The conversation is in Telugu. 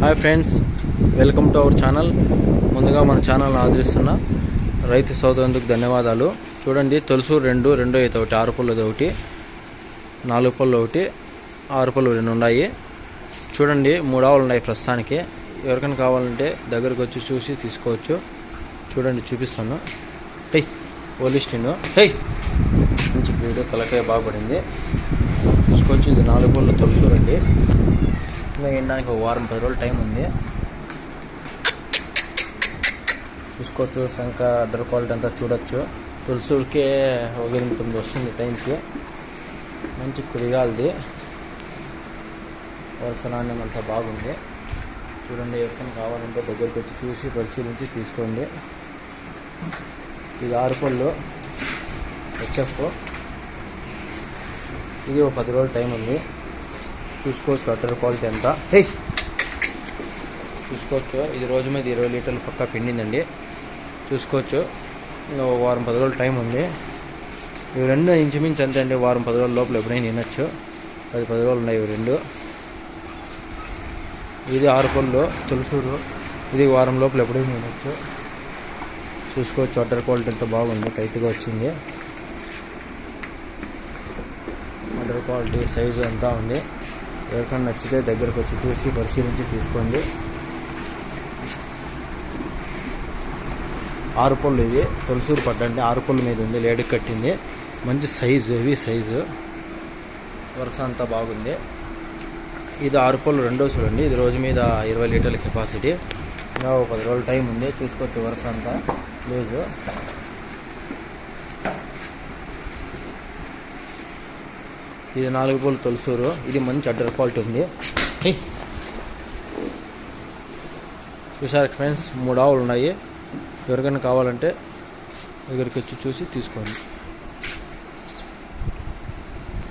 Hi friends, welcome to our channel. ముందుగా మన ఛానల్ని ఆదరిస్తున్న రైతు సోదరులకు ధన్యవాదాలు. చూడండి, తొలసూరు రెండో ఈత ఒకటి, 6 పళ్ళది ఒకటి, 4 పళ్ళు ఒకటి, 6 పళ్ళు 2 ఉన్నాయి. చూడండి, 3 ఆవులు ఉన్నాయి ప్రస్తుతానికి. ఎవరికైనా కావాలంటే దగ్గరకు వచ్చి చూసి తీసుకోవచ్చు. చూడండి, చూపిస్తాను. హై ఓలిస్టిన్, హై మంచి బ్రీడ్, తలకాయ బాగుపడింది. చూసుకోవచ్చు. ఇది 4 పళ్ళు తొలసూరు అండి. ఇంకా ఎండడానికి ఒక వారం 10 రోజులు టైం ఉంది. చూసుకోవచ్చు. సంక అదర్ క్వాలిటీ అంతా చూడొచ్చు. తొలసూరుకే 1.9 వస్తుంది టైంకి. మంచి కురిగాలది, వరుస నాణ్యం అంతా బాగుంది. చూడండి, ఎవరికైనా కావాలంటే దగ్గరికి వచ్చి చూసి పరిశీలించి తీసుకోండి. ఇది 6 పళ్ళు హెచ్ఎఫ్. ఇది ఒక 10 రోజులు టైం ఉంది. చూసుకోవచ్చు అటర్ క్వాలిటీ అంతా. హే చూసుకోవచ్చు. ఇది రోజు మీద 20 లీటర్లు పక్కా పిండిందండి. చూసుకోవచ్చు. ఇంకా వారం 10 రోజులు టైం ఉంది. ఇవి 2 ఇంచుమించు అంతే అండి. వారం 10 రోజుల లోపల ఎప్పుడైనా తినచ్చు. 10 రోజులు ఉన్నాయి ఇవి 2. ఇది 6 పళ్ళు తొలసూరు. ఇది వారం లోపల ఎప్పుడైనా తినచ్చు. చూసుకోవచ్చు. అటర్ క్వాలిటీ అంతా బాగుంది, టైట్గా వచ్చింది. అటర్ క్వాలిటీ సైజు అంతా ఉంది. ఎవరికైనా నచ్చితే దగ్గరకు వచ్చి చూసి పరిశీలించి తీసుకోండి. 6 పళ్ళు ఇది తొలసూరు పడ్డండి. 6 పళ్ళు మీద ఉంది, లేడీకి కట్టింది. మంచి సైజు, హెవీ సైజు, వరుస అంతా బాగుంది. ఇది 6 పళ్ళు రెండో సూరు అండి. ఇది రోజు మీద 20 లీటర్ల కెపాసిటీ. ఇంకా 10 రోజుల టైం ఉంది. చూసుకోవచ్చు వరుస అంతా లూజు. ఇది 4 పళ్ళు తొలసూరు. ఇది మంచి అడ్డర్ క్వాలిటీ ఉంది. చూసారు ఫ్రెండ్స్, 3 ఆవులు ఉన్నాయి. ఎవరికైనా కావాలంటే దగ్గరికి వచ్చి చూసి తీసుకోండి.